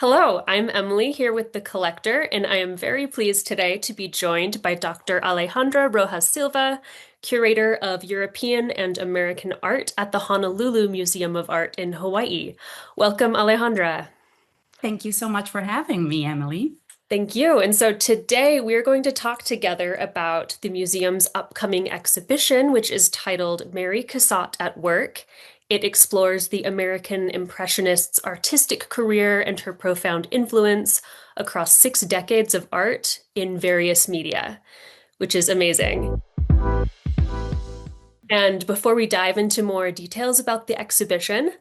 Hello, I'm Emily here with The Collector, and I am very pleased today to be joined by Dr. Alejandra Rojas Silva, Curator of European and American Art at the Honolulu Museum of Art in Hawaii. Welcome, Alejandra. Thank you so much for having me, Emily. Thank you. And so today we're going to talk together about the museum's upcoming exhibition, which is titled Mary Cassatt at Work. It explores the American Impressionist's artistic career and her profound influence across 6 decades of art in various media, which is amazing. And before we dive into more details about the exhibition,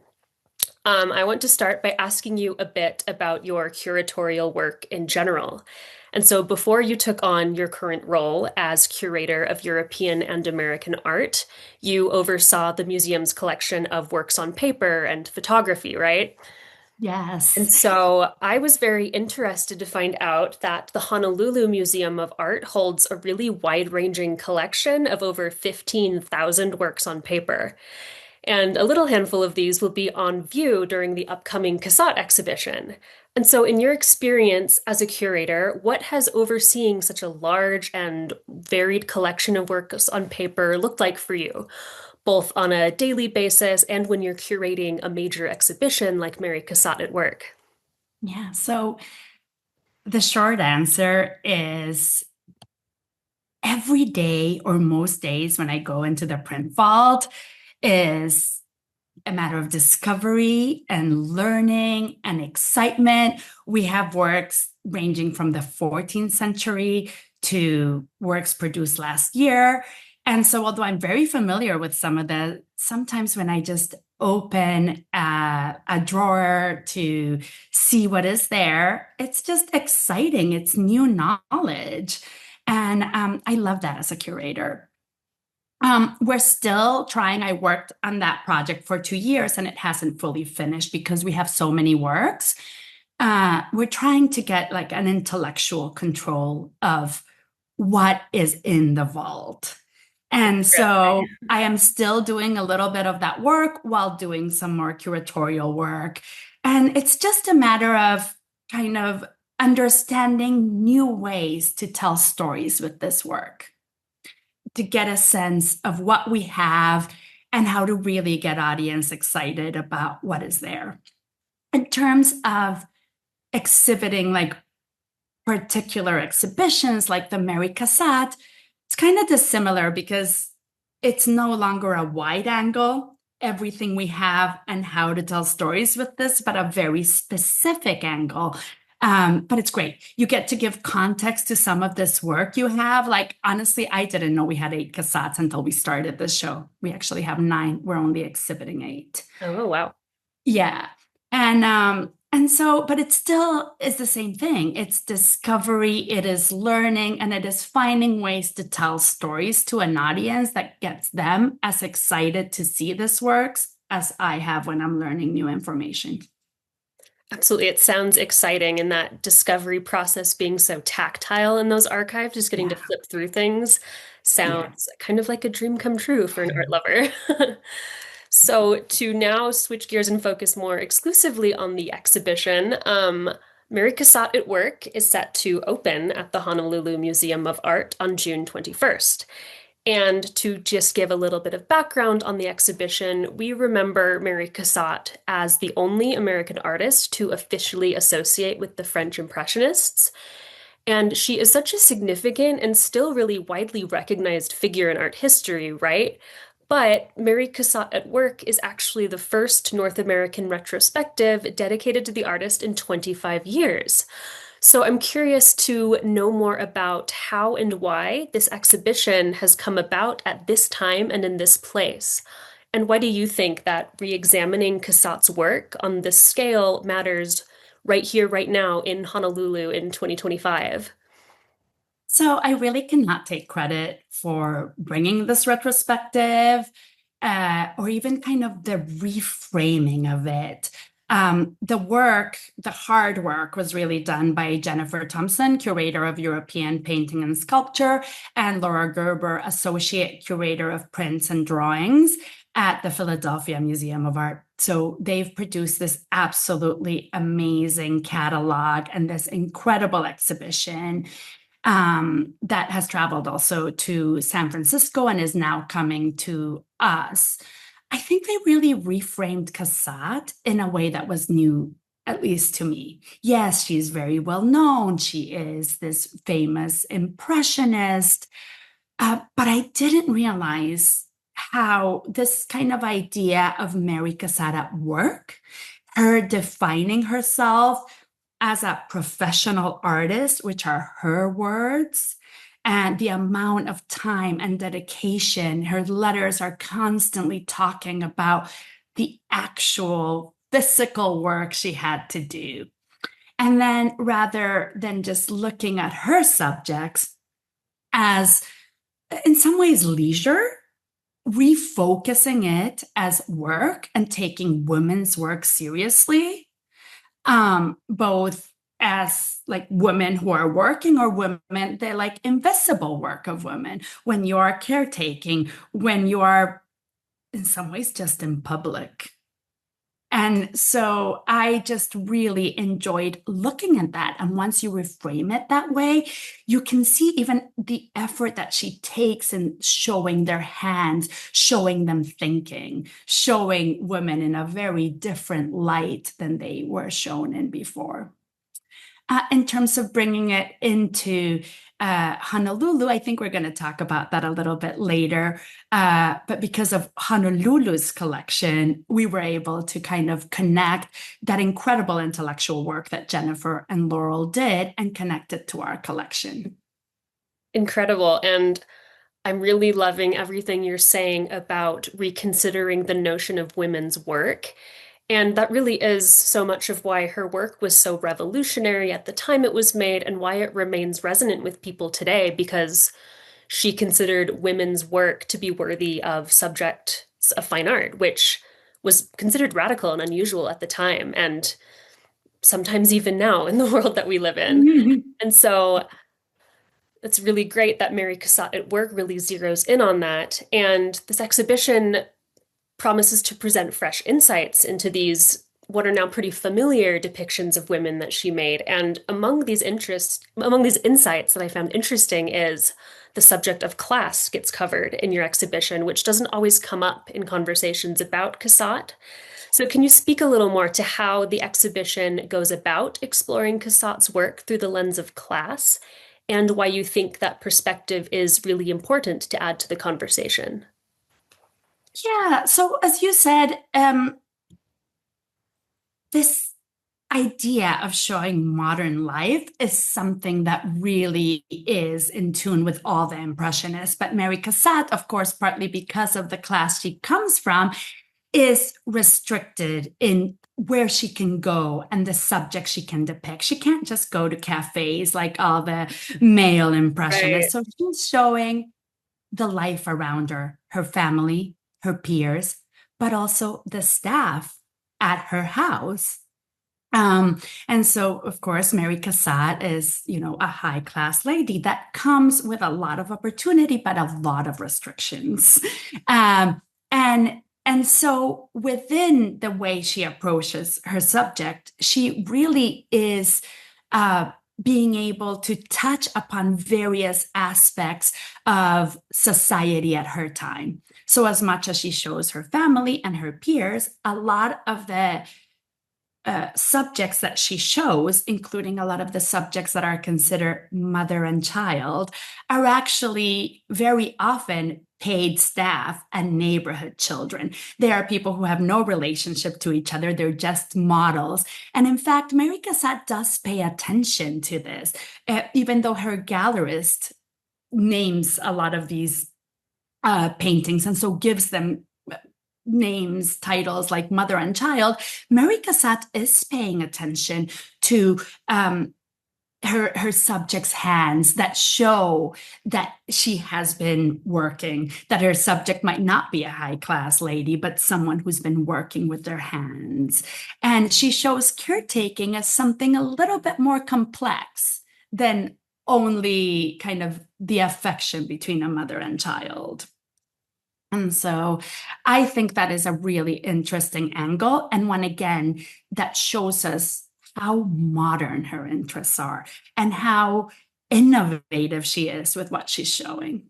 I want to start by asking you a bit about your curatorial work in general. And so, before you took on your current role as curator of European and American art, you oversaw the museum's collection of works on paper and photography, right? And Yes. so I was very interested to find out that the Honolulu Museum of Art holds a really wide-ranging collection of over 15,000 works on paper. And a little handful of these will be on view during the upcoming Cassatt exhibition. And so, in your experience as a curator, what has overseeing such a large and varied collection of works on paper looked like for you, both on a daily basis and when you're curating a major exhibition like Mary Cassatt at Work? Yeah. So the short answer is every day or most days when I go into the print vault is a matter of discovery and learning and excitement. We have works ranging from the 14th century to works produced last year. And so, although I'm very familiar with sometimes when I just open a drawer to see what is there, it's just exciting. It's new knowledge. And I love that as a curator. We're still trying. I worked on that project for 2 years and it hasn't fully finished because we have so many works. We're trying to get like an intellectual control of what is in the vault. And so I am still doing a little bit of that work while doing some more curatorial work. And it's just a matter of kind of understanding new ways to tell stories with this work, to get a sense of what we have and how to really get audience excited about what is there. In terms of exhibiting like particular exhibitions like the Mary Cassatt, it's kind of dissimilar because it's no longer a wide angle, everything we have and how to tell stories with this, but a very specific angle. But it's great. You get to give context to some of this work you have. Like, honestly, I didn't know we had 8 Cassatts until we started this show. We actually have 9. We're only exhibiting 8. Oh, wow. Yeah. And so, but it still is the same thing. It's discovery, it is learning, and it is finding ways to tell stories to an audience that gets them as excited to see this works as I have when I'm learning new information. Absolutely. It sounds exciting, and that discovery process being so tactile in those archives, just getting to Yeah. flip through things, Yeah. sounds kind of like a dream come true for an art lover. So, to now switch gears and focus more exclusively on the exhibition, Mary Cassatt at Work is set to open at the Honolulu Museum of Art on June 21st. And to just give a little bit of background on the exhibition, we remember Mary Cassatt as the only American artist to officially associate with the French Impressionists. And she is such a significant and still really widely recognized figure in art history, right? But Mary Cassatt at Work is actually the first North American retrospective dedicated to the artist in 25 years. So I'm curious to know more about how and why this exhibition has come about at this time and in this place. And why do you think that re-examining Cassatt's work on this scale matters right here, right now in Honolulu in 2025? So I really cannot take credit for bringing this retrospective, or even kind of the reframing of it. The hard work was really done by Jennifer Thompson, curator of European painting and sculpture, and Laura Gerber, associate curator of prints and drawings at the Philadelphia Museum of Art. So they've produced this absolutely amazing catalog and this incredible exhibition that has traveled also to San Francisco and is now coming to us. I think they really reframed Cassatt in a way that was new, at least to me. Yes, she's very well known. She is this famous impressionist, but I didn't realize how this kind of idea of Mary Cassatt at work, her defining herself as a professional artist, which are her words, and the amount of time and dedication. Her letters are constantly talking about the actual physical work she had to do. And then rather than just looking at her subjects as, in some ways, leisure, refocusing it as work and taking women's work seriously, both as like women who are working or women, they're like invisible work of women when you are caretaking, when you are in some ways just in public. And so I just really enjoyed looking at that. And once you reframe it that way, you can see even the effort that she takes in showing their hands, showing them thinking, showing women in a very different light than they were shown in before. In terms of bringing it into Honolulu, I think we're going to talk about that a little bit later. But because of Honolulu's collection, we were able to kind of connect that incredible intellectual work that Jennifer and Laurel did and connect it to our collection. Incredible. And I'm really loving everything you're saying about reconsidering the notion of women's work. And that really is so much of why her work was so revolutionary at the time it was made and why it remains resonant with people today, because she considered women's work to be worthy of subjects of fine art, which was considered radical and unusual at the time, and sometimes even now in the world that we live in. And so it's really great that Mary Cassatt at Work really zeroes in on that. And this exhibition promises to present fresh insights into these what are now pretty familiar depictions of women that she made. And among these insights that I found interesting is the subject of class gets covered in your exhibition, which doesn't always come up in conversations about Cassatt. So can you speak a little more to how the exhibition goes about exploring Cassatt's work through the lens of class, and why you think that perspective is really important to add to the conversation? Yeah, so as you said, this idea of showing modern life is something that really is in tune with all the Impressionists. But Mary Cassatt, of course, partly because of the class she comes from, is restricted in where she can go and the subjects she can depict. She can't just go to cafes like all the male Right. Impressionists. So she's showing the life around her, her family, her peers, but also the staff at her house. And so, of course, Mary Cassatt is, a high class lady that comes with a lot of opportunity, but a lot of restrictions. Um, and so within the way she approaches her subject, she really is being able to touch upon various aspects of society at her time. So as much as she shows her family and her peers, a lot of the subjects that she shows, including a lot of the subjects that are considered mother and child, are actually very often paid staff and neighborhood children. They are people who have no relationship to each other. They're just models. And in fact, Mary Cassatt does pay attention to this, even though her gallerist names a lot of these paintings and so gives them names, titles like mother and child. Mary Cassatt is paying attention to her subject's hands that show that she has been working, that her subject might not be a high class lady, but someone who's been working with their hands. And she shows caretaking as something a little bit more complex than only kind of the affection between a mother and child. And so I think that is a really interesting angle. And one, again, that shows us how modern her interests are and how innovative she is with what she's showing.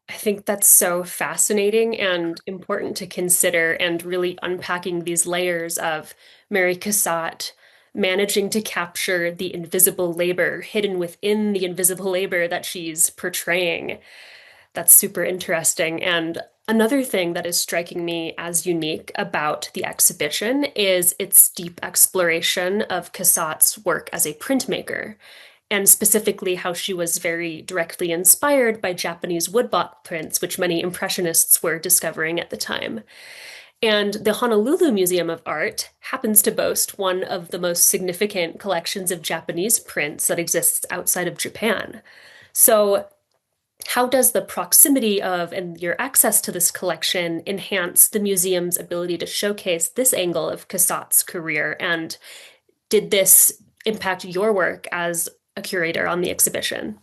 I think that's so fascinating and important to consider, and really unpacking these layers of Mary Cassatt managing to capture the invisible labor hidden within the invisible labor that she's portraying. That's super interesting. And another thing that is striking me as unique about the exhibition is its deep exploration of Cassatt's work as a printmaker, and specifically how she was very directly inspired by Japanese woodblock prints, which many Impressionists were discovering at the time. And the Honolulu Museum of Art happens to boast one of the most significant collections of Japanese prints that exists outside of Japan. So, how does the proximity of and your access to this collection enhance the museum's ability to showcase this angle of Cassatt's career? And did this impact your work as a curator on the exhibition?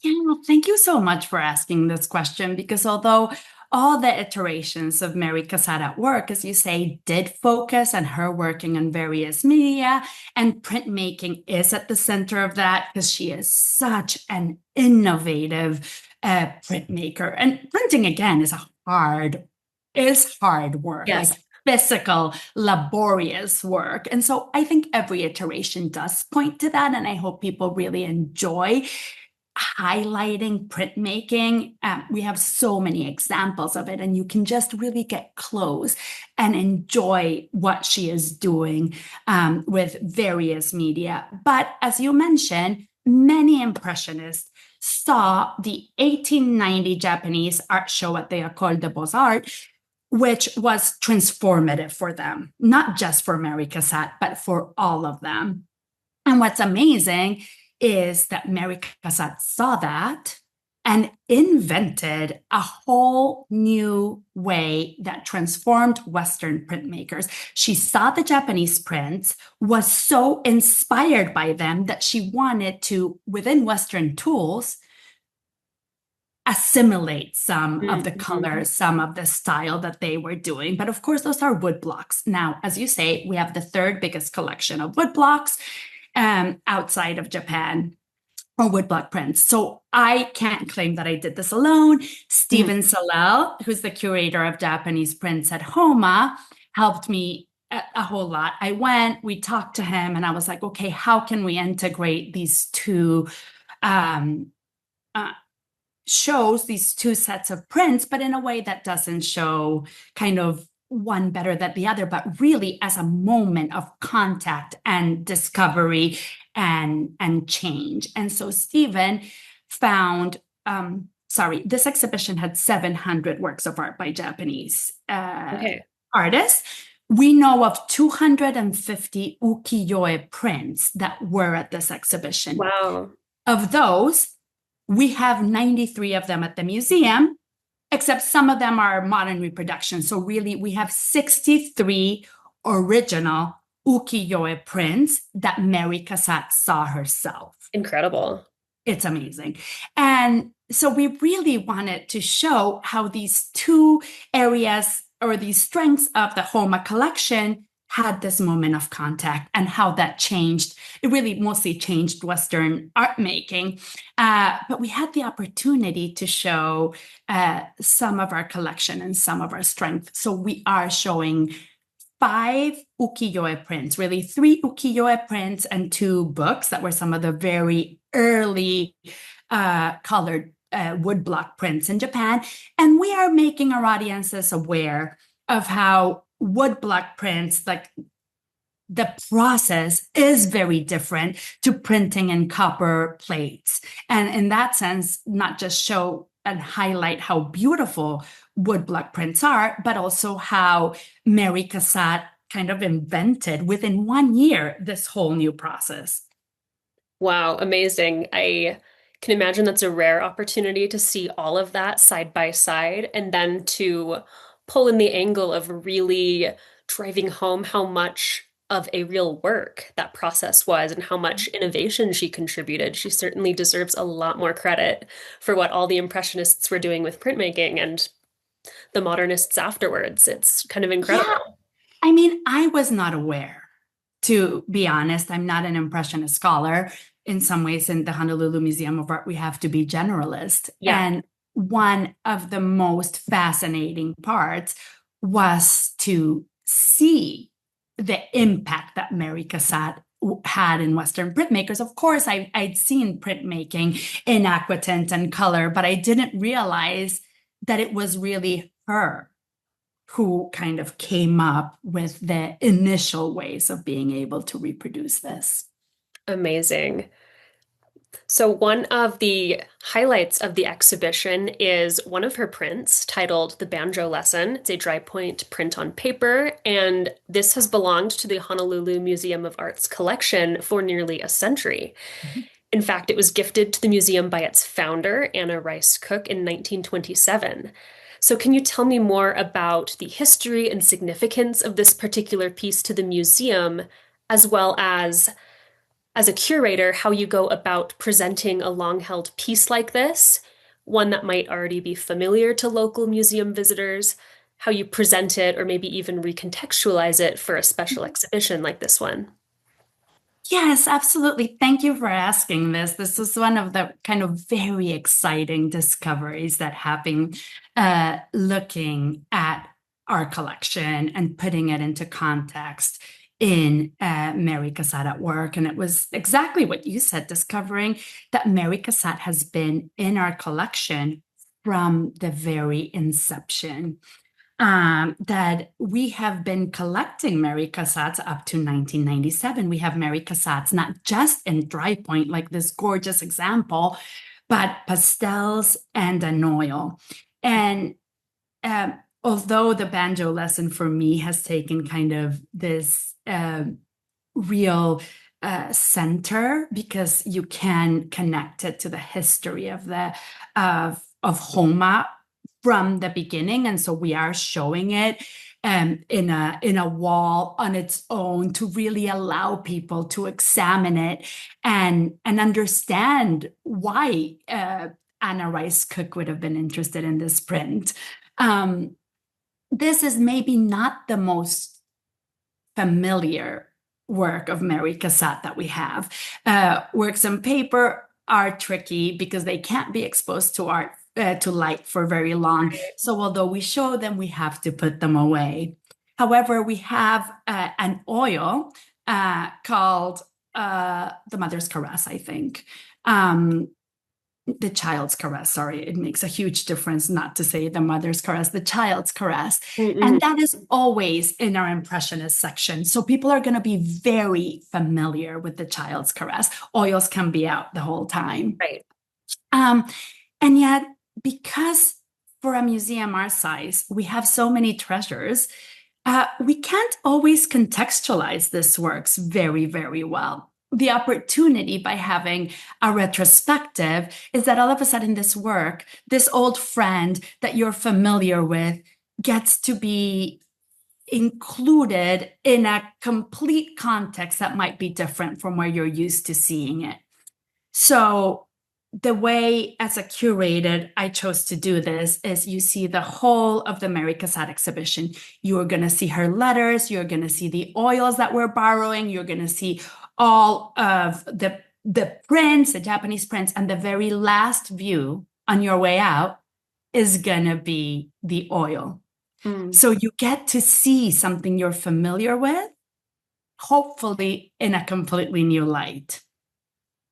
Yeah, thank you so much for asking this question because although all the iterations of Mary Cassatt at work, as you say, did focus on her working on various media, and printmaking is at the center of that because she is such an innovative printmaker. And printing, again, is hard work, like Yes. physical, laborious work. And so I think every iteration does point to that. And I hope people really enjoy highlighting printmaking. We have so many examples of it, and you can just really get close and enjoy what she is doing with various media. But as you mentioned, many Impressionists saw the 1890 Japanese art show at the École des Beaux-Arts, which was transformative for them, not just for Mary Cassatt, but for all of them. And what's amazing is that Mary Cassatt saw that and invented a whole new way that transformed Western printmakers. She saw the Japanese prints, was so inspired by them that she wanted to, within Western tools, assimilate some of the Mhm. colors, some of the style that they were doing. But of course, those are wood blocks. Now, as you say, we have the third biggest collection of wood blocks outside of Japan or woodblock prints. So I can't claim that I did this alone. Mhm. Stephen Salel, who's the curator of Japanese prints at HoMA, helped me a whole lot. I went, we talked to him, and I was like, okay, how can we integrate these two um, uh, shows, these two sets of prints, but in a way that doesn't show kind of one better than the other, but really as a moment of contact and discovery and change. And so Stephen found sorry, this exhibition had 700 works of art by Japanese Okay. artists. We know of 250 ukiyo-e prints that were at this exhibition. Wow. Of those, we have 93 of them at the museum, except some of them are modern reproductions. So really, we have 63 original ukiyo-e prints that Mary Cassatt saw herself. Incredible. It's amazing. And so we really wanted to show how these two areas or these strengths of the HoMA collection had this moment of contact and how that changed. It really mostly changed Western art making. But we had the opportunity to show some of our collection and some of our strength. So we are showing 5 ukiyo-e prints, really 3 ukiyo-e prints and 2 books that were some of the very early colored woodblock prints in Japan. And we are making our audiences aware of how woodblock prints, like the process is very different to printing in copper plates. And in that sense, not just show and highlight how beautiful woodblock prints are, but also how Mary Cassatt kind of invented within 1 year this whole new process. Wow, amazing. I can imagine that's a rare opportunity to see all of that side by side, and then to pull in the angle of really driving home how much of a real work that process was and how much innovation she contributed. She certainly deserves a lot more credit for what all the Impressionists were doing with printmaking, and the modernists afterwards. It's kind of Yeah, incredible. I mean, I was not aware, to be honest. I'm not an Impressionist scholar. In some ways, in the Honolulu Museum of Art, we have to be generalist. Yeah. And one of the most fascinating parts was to see the impact that Mary Cassatt had in Western printmakers. Of course, I'd seen printmaking in aquatint and color, but I didn't realize that it was really her who kind of came up with the initial ways of being able to reproduce this. Amazing. So, one of the highlights of the exhibition is one of her prints titled The Banjo Lesson. It's a dry point print on paper, and this has belonged to the Honolulu Museum of Art's collection for nearly a century. In fact, it was gifted to the museum by its founder, Anna Rice Cook, in 1927. So, can you tell me more about the history and significance of this particular piece to the museum, as well as a curator, how you go about presenting a long-held piece like this, one that might already be familiar to local museum visitors, how you present it, or maybe even recontextualize it for a special exhibition like this one? Yes, absolutely. Thank you for asking this. This is one of the kind of very exciting discoveries that happened looking at our collection and putting it into context in Mary Cassatt at work. And it was exactly what you said, discovering that Mary Cassatt has been in our collection from the very inception. That we have been collecting Mary Cassatts up to 1997. We have Mary Cassatts not just in dry point, like this gorgeous example, but pastels and an oil. And although the banjo lesson for me has taken kind of this real center, because you can connect it to the history of the of HoMA from the beginning, and so we are showing it in a wall on its own to really allow people to examine it and understand why Anna Rice Cook would have been interested in this print. This is maybe not the most familiar work of Mary Cassatt that we have. Works on paper are tricky because they can't be exposed to light for very long. So although we show them, we have to put them away. However, we have an oil called the Mother's Caress, I think. The Child's Caress, sorry, it makes a huge difference not to say the Mother's Caress, the Child's Caress. Mm-mm. And that is always in our Impressionist section. So people are going to be very familiar with the Child's Caress. Oils can be out the whole time. Right. Um, and yet, because for a museum our size, we have so many treasures, we can't always contextualize this works very, very well. The opportunity by having a retrospective is that all of a sudden this work, this old friend that you're familiar with, gets to be included in a complete context that might be different from where you're used to seeing it. So the way as a curator I chose to do this is you see the whole of the Mary Cassatt exhibition. You're going to see her letters. You're going to see the oils that we're borrowing. You're going to see all of the prints, the Japanese prints, and the very last view on your way out is going to be the oil. Mm. So you get to see something you're familiar with, hopefully in a completely new light.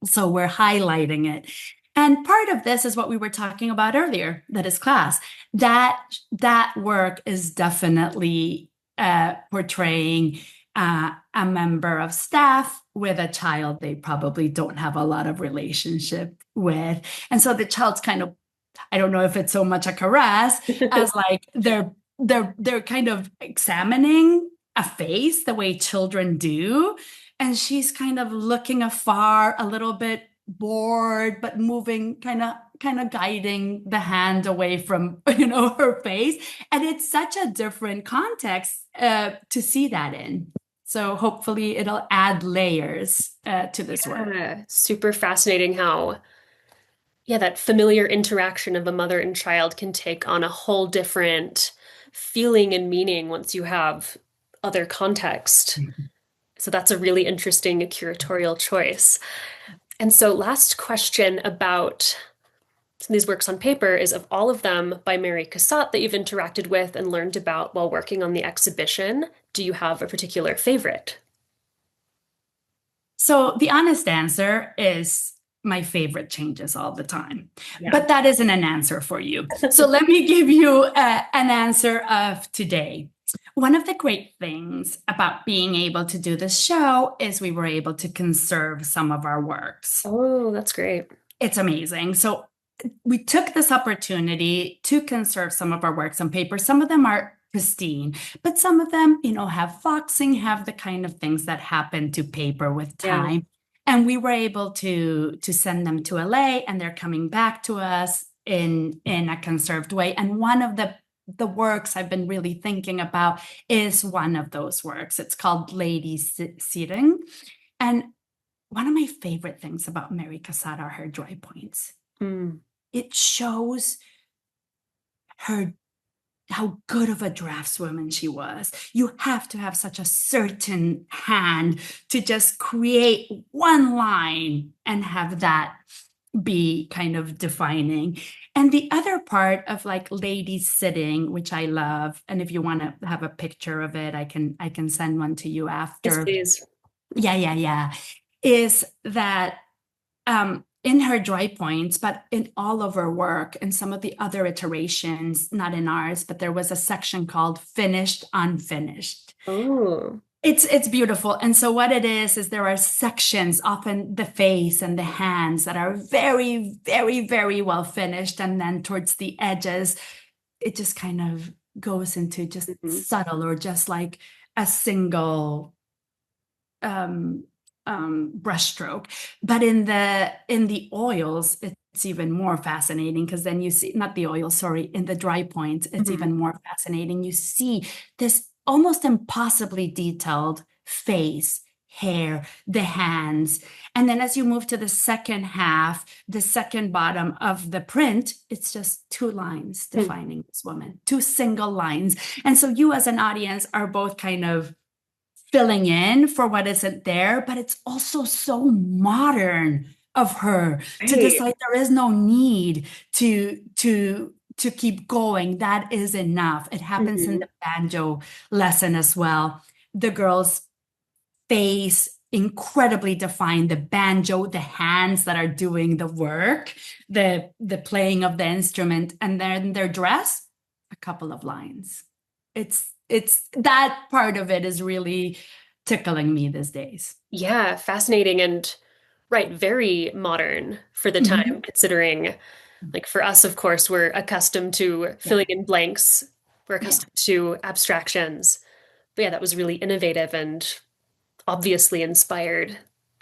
So we're highlighting it. And part of this is what we were talking about earlier, that is class. That work is definitely portraying a member of staff with a child they probably don't have a lot of relationship with. And so the child's kind of, I don't know if it's so much a caress as like they're kind of examining a face the way children do. And she's kind of looking afar, a little bit bored, but moving, kind of guiding the hand away from, her face. And it's such a different context to see that in. So hopefully it'll add layers to this work. Yeah, super fascinating how Yeah, that familiar interaction of a mother and child can take on a whole different feeling and meaning once you have other context. So that's a really interesting curatorial choice. And so, last question about some of these works on paper is of all of them by Mary Cassatt that you've interacted with and learned about while working on the exhibition, do you have a particular favorite? So the honest answer is my favorite changes all the time. Yeah. But that isn't an answer for you. So let me give you an answer of today. One of the great things about being able to do this show is we were able to conserve some of our works. Oh, that's great. It's amazing. So we took this opportunity to conserve some of our works on paper. Some of them are pristine, but some of them, have foxing, have the kind of things that happen to paper with Yeah. time. And we were able to send them to LA, and they're coming back to us in a conserved way. And one of the works I've been really thinking about is one of those works. It's called Lady Sitting. And one of my favorite things about Mary Cassatt are her dry points. Mm. It shows her how good of a draftswoman she was. You have to have such a certain hand to just create one line and have that be kind of defining. And the other part of like Lady Sitting, which I love, and if you want to have a picture of it, I can send one to you Yes, after. please. Yeah, is that in her dry points, but in all of her work and some of the other iterations, not in ours, but there was a section called Finished, Unfinished. Oh. It's beautiful. And so what it is there are sections, often the face and the hands, that are very, very, very well finished. And then towards the edges, it just kind of goes into just Mhm. subtle, or just like a single um brushstroke. But in the oils, it's even more fascinating, because then you see, not the oil, sorry, in the dry points, it's Mhm. even more fascinating. You see this almost impossibly detailed face, hair, the hands. And then as you move to the second half, the second bottom of the print, it's just two lines Mm. defining this woman, two single lines. And so you as an audience are both kind of filling in for what isn't there, but it's also so modern of her to Right. decide there is no need to keep going. That is enough. It happens in Mhm. the banjo lesson as well. The girl's face incredibly defined, the banjo, the hands that are doing the work, the playing of the instrument, and then their dress, a couple of lines. It's that part of it is really tickling me these days. Yeah, fascinating and right, very modern for the time, Mhm. considering like for us, of course, we're accustomed to Yeah, filling in blanks. We're yeah. accustomed to abstractions. But yeah, that was really innovative and obviously inspired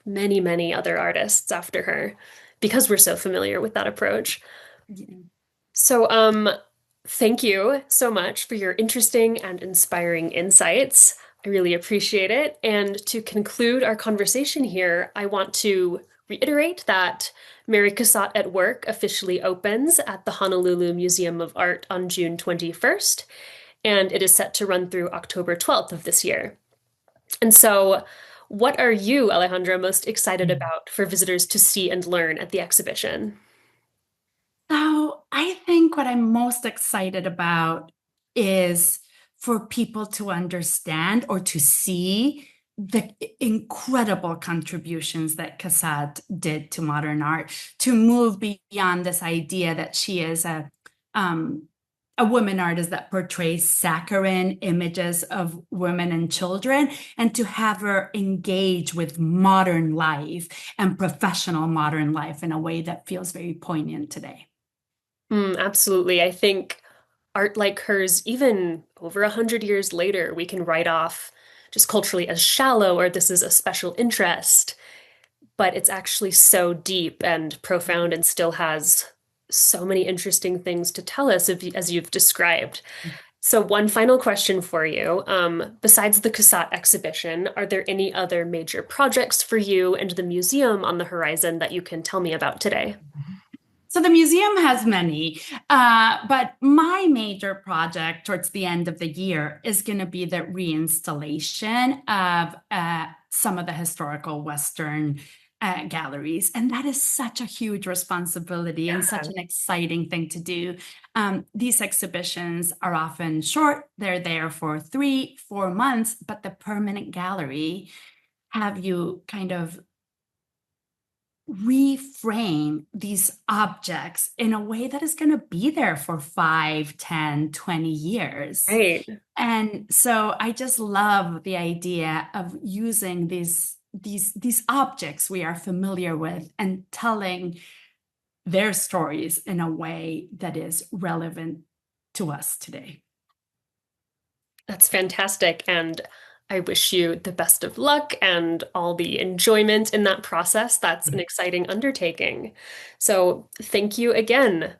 many, many other artists after her because we're so familiar with that approach. Yeah. So, thank you so much for your interesting and inspiring insights. I really appreciate it. And to conclude our conversation here, I want to reiterate that Mary Cassatt at Work officially opens at the Honolulu Museum of Art on June 21st, and it is set to run through October 12th of this year. And so, what are you, Alejandra, most excited about for visitors to see and learn at the exhibition? So I think what I'm most excited about is for people to understand or to see the incredible contributions that Cassatt did to modern art, to move beyond this idea that she is um, a woman artist that portrays saccharine images of women and children, and to have her engage with modern life and professional modern life in a way that feels very poignant today. Absolutely. I think art like hers, even over 100 years later, we can write off just culturally as shallow or this is a special interest, but it's actually so deep and profound and still has so many interesting things to tell us as you've described. So, one final question for you. Besides the Cassatt exhibition, are there any other major projects for you and the museum on the horizon that you can tell me about today? So the museum has many, but my major project towards the end of the year is going to be the reinstallation of some of the historical Western galleries. And that is such a huge responsibility and such Yeah. an exciting thing to do. These exhibitions are often short, they're there for 3, 4 months, but the permanent gallery have you kind of reframe these objects in a way that is going to be there for 5, 10, 20 years. Right. And so I just love the idea of using these objects we are familiar with and telling their stories in a way that is relevant to us today. That's fantastic. And I wish you the best of luck and all the enjoyment in that process. That's an exciting undertaking. So thank you again.